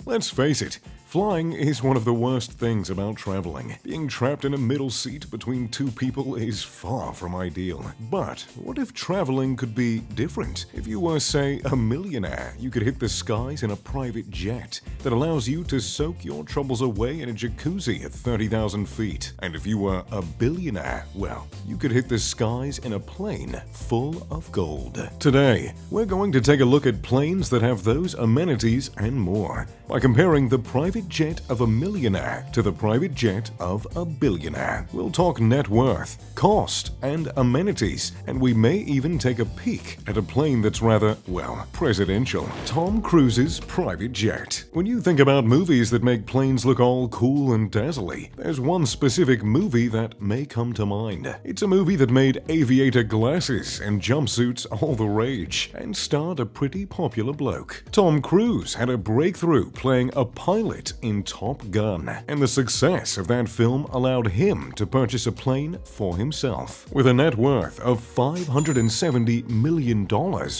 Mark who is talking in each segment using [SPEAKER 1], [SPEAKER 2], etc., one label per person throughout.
[SPEAKER 1] Let's face it, flying is one of the worst things about traveling. Being trapped in a middle seat between two people is far from ideal. But what if traveling could be different? If you were, say, a millionaire, you could hit the skies in a private jet that allows you to soak your troubles away in a jacuzzi at 30,000 feet. And if you were a billionaire, well, you could hit the skies in a plane full of gold. Today, we're going to take a look at planes that have those amenities and more by comparing the private jet of a millionaire to the private jet of a billionaire. We'll talk net worth, cost, and amenities, and we may even take a peek at a plane that's rather, well, presidential. Tom Cruise's private jet. When you think about movies that make planes look all cool and dazzly, there's one specific movie that may come to mind. It's a movie that made aviator glasses and jumpsuits all the rage, and starred a pretty popular bloke. Tom Cruise had a breakthrough playing a pilot in Top Gun, and the success of that film allowed him to purchase a plane for himself. With a net worth of $570 million,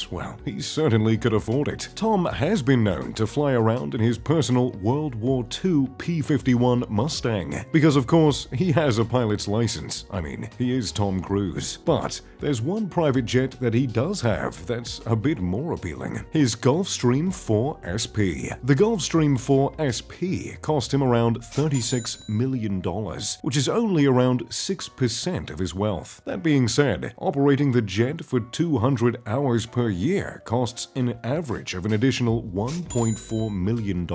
[SPEAKER 1] well, he certainly could afford it. Tom has been known to fly around in his personal World War II P-51 Mustang, because of course he has a pilot's license. I mean, he is Tom Cruise. But there's one private jet that he does have that's a bit more appealing. His Gulfstream 4 SP. The Gulfstream 4 SP cost him around $36 million, which is only around 6% of his wealth. That being said, operating the jet for 200 hours per year costs an average of an additional $1.4 million.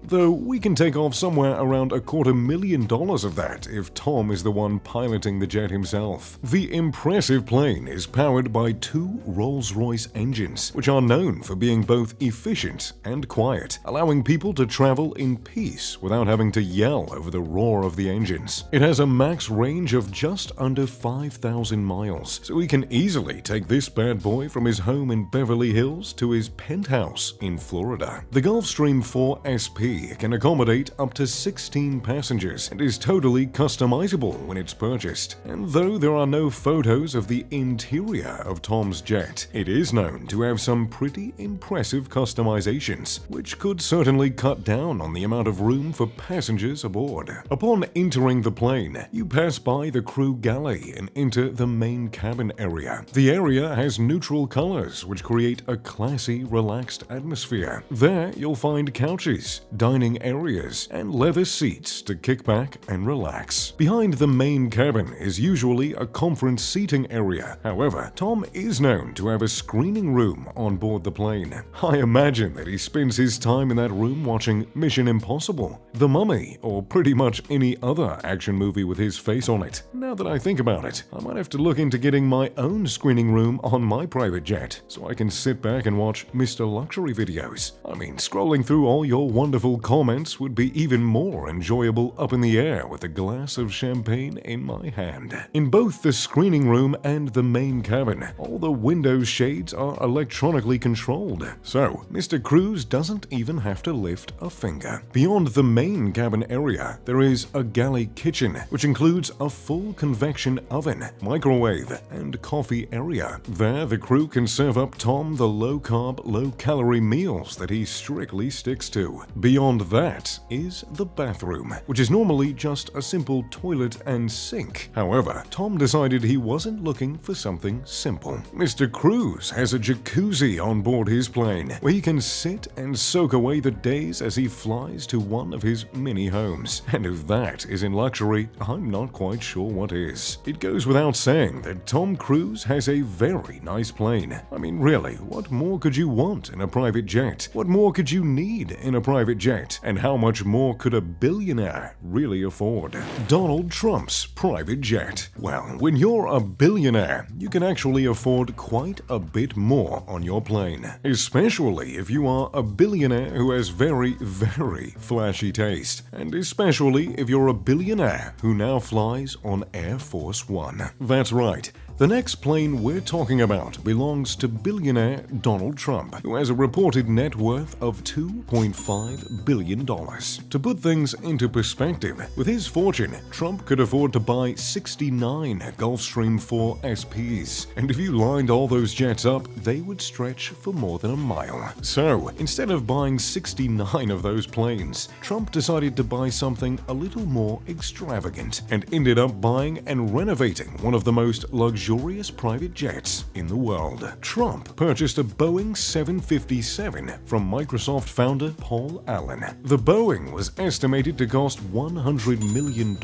[SPEAKER 1] Though we can take off somewhere around $250,000 of that if Tom is the one piloting the jet himself. The impressive plane is powered by two Rolls-Royce engines, which are known for being both efficient and quiet, allowing people to travel in peace without having to yell over the roar of the engines. It has a max range of just under 5,000 miles, so he can easily take this bad boy from his home in Beverly Hills to his penthouse in Florida. The Gulfstream 4 SP can accommodate up to 16 passengers and is totally customizable when it's purchased. And though there are no photos of the interior of Tom's jet, it is known to have some pretty impressive customizations, which could certainly cut down on the amount of room for passengers aboard. Upon entering the plane, you pass by the crew galley and enter the main cabin area. The area has neutral colors, which create a classy, relaxed atmosphere. There, you'll find couches, dining areas, and leather seats to kick back and relax. Behind the main cabin is usually a conference seating area. However, Tom is known to have a screening room on board the plane. I imagine that he spends his time in that room watching Mission Impossible, The Mummy, or pretty much any other action movie with his face on it. Now that I think about it, I might have to look into getting my own screening room on my private jet, so I can sit back and watch Mr. Luxury videos. I mean, scrolling through all your wonderful comments would be even more enjoyable up in the air with a glass of champagne in my hand. In both the screening room and the main cabin, all the window shades are electronically controlled, so Mr. Cruise doesn't even have to lift a finger. Beyond the main cabin area, there is a galley kitchen, which includes a full convection oven, microwave, and coffee area. There, the crew can serve up Tom the low-carb, low-calorie meals that he strictly sticks to. Beyond that is the bathroom, which is normally just a simple toilet and sink. However, Tom decided he wasn't looking for something simple. Mr. Cruise has a jacuzzi on board his plane, where he can sit and soak away the days as he flies to one of his mini homes. And if that isn't luxury, I'm not quite sure what is. It goes without saying that Tom Cruise has a very nice plane. I mean, really, what more could you want in a private jet? What more could you need in a private jet? And how much more could a billionaire really afford? Donald Trump's private jet. Well, when you're a billionaire, you can actually afford quite a bit more on your plane, especially if you are a billionaire who has very, very flashy taste, and especially if you're a billionaire who now flies on Air Force One. That's right. The next plane we're talking about belongs to billionaire Donald Trump, who has a reported net worth of $2.5 billion. To put things into perspective, with his fortune, Trump could afford to buy 69 Gulfstream 4 SPs, and if you lined all those jets up, they would stretch for more than a mile. So, instead of buying 69 of those planes, Trump decided to buy something a little more extravagant, and ended up buying and renovating one of the most luxurious private jets in the world. Trump purchased a Boeing 757 from Microsoft founder Paul Allen. The Boeing was estimated to cost $100 million,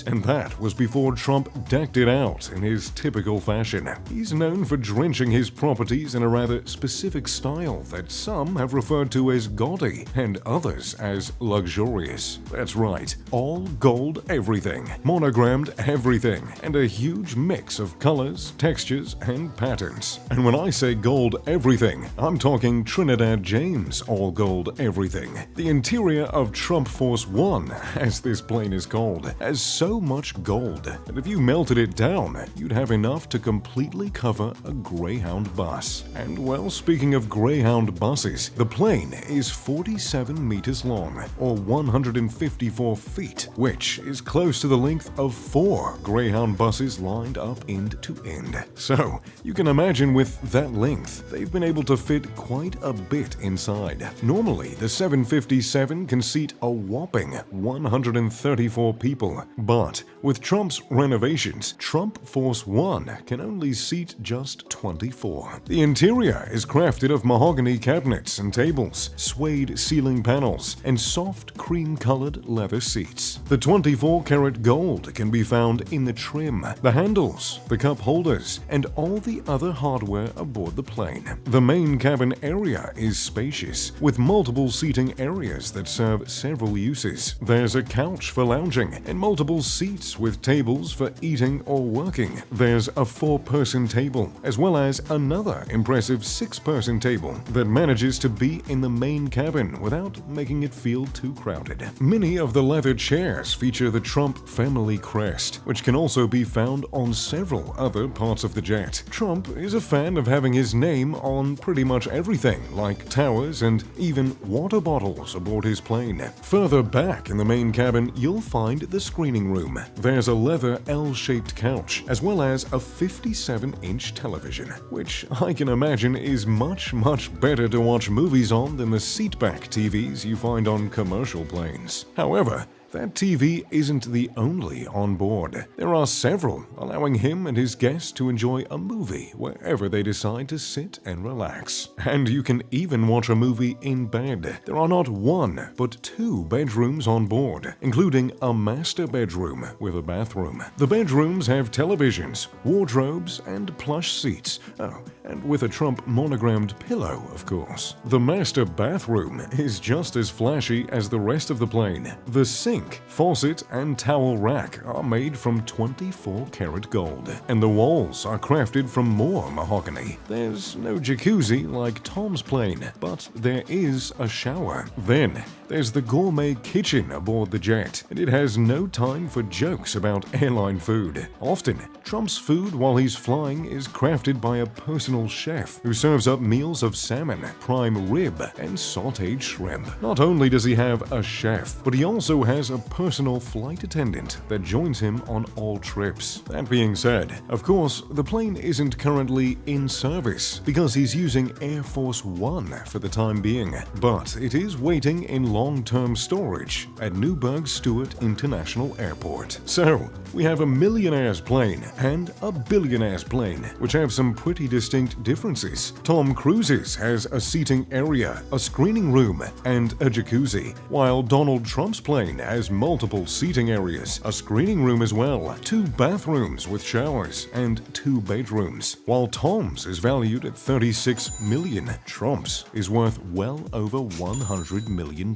[SPEAKER 1] and that was before Trump decked it out in his typical fashion. He's known for drenching his properties in a rather specific style that some have referred to as gaudy and others as luxurious. That's right, all gold everything, monogrammed everything, and a huge mix of colors, textures, and patterns. And when I say gold everything, I'm talking Trinidad James all gold everything. The interior of Trump Force One, as this plane is called, has so much gold that if you melted it down, you'd have enough to completely cover a Greyhound bus. And well, speaking of Greyhound buses, the plane is 47 meters long, or 154 feet, which is close to the length of 4 Greyhound buses lined up end to end. So, you can imagine with that length, they've been able to fit quite a bit inside. Normally, the 757 can seat a whopping 134 people, but with Trump's renovations, Trump Force One can only seat just 24. The interior is crafted of mahogany cabinets and tables, suede ceiling panels, and soft cream-colored leather seats. The 24-karat gold can be found in the trim, the handles, the cup holders, and all the other hardware aboard the plane. The main cabin area is spacious, with multiple seating areas that serve several uses. There's a couch for lounging, and multiple seats with tables for eating or working. There's a 4-person table, as well as another impressive 6-person table that manages to be in the main cabin without making it feel too crowded. Many of the leather chairs feature the Trump family crest, which can also be found on several other parts of the jet. Trump is a fan of having his name on pretty much everything, like towers and even water bottles aboard his plane. Further back in the main cabin, you'll find the screening room. There's a leather L-shaped couch, as well as a 57-inch television, which I can imagine is much better to watch movies on than the seatback TVs you find on commercial planes. However, that TV isn't the only on board. There are several, allowing him and his guests to enjoy a movie wherever they decide to sit and relax. And you can even watch a movie in bed. There are not 1, but 2 bedrooms on board, including a master bedroom with a bathroom. The bedrooms have televisions, wardrobes, and plush seats. Oh, and with a Trump monogrammed pillow, of course. The master bathroom is just as flashy as the rest of the plane. The sink, faucet, and towel rack are made from 24-karat gold, and the walls are crafted from more mahogany. There's no jacuzzi like Tom's plane, but there is a shower. Then, there's the gourmet kitchen aboard the jet, and it has no time for jokes about airline food. Often, Trump's food while he's flying is crafted by a personal chef who serves up meals of salmon, prime rib, and sautéed shrimp. Not only does he have a chef, but he also has a personal flight attendant that joins him on all trips. That being said, of course, the plane isn't currently in service because he's using Air Force One for the time being, but it is waiting in long-term storage at Newburgh-Stewart International Airport. So, we have a millionaire's plane and a billionaire's plane, which have some pretty distinct differences. Tom Cruise's has a seating area, a screening room, and a jacuzzi, while Donald Trump's plane has multiple seating areas, a screening room as well, 2 bathrooms with showers, and 2 bedrooms. While Tom's is valued at $36 million, Trump's is worth well over $100 million.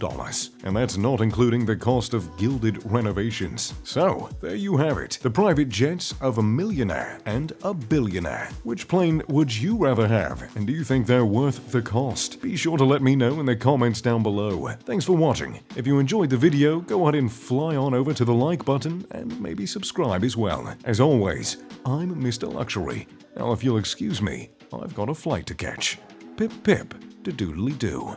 [SPEAKER 1] And that's not including the cost of gilded renovations. So, there you have it, the private jets of a millionaire and a billionaire. Which plane would you rather have, and do you think they're worth the cost? Be sure to let me know in the comments down below. Thanks for watching. If you enjoyed the video, go ahead ahead and fly on over to the like button and maybe subscribe as well. As always, I'm Mr. Luxury. Now if you'll excuse me, I've got a flight to catch. Pip pip, de doodly doo.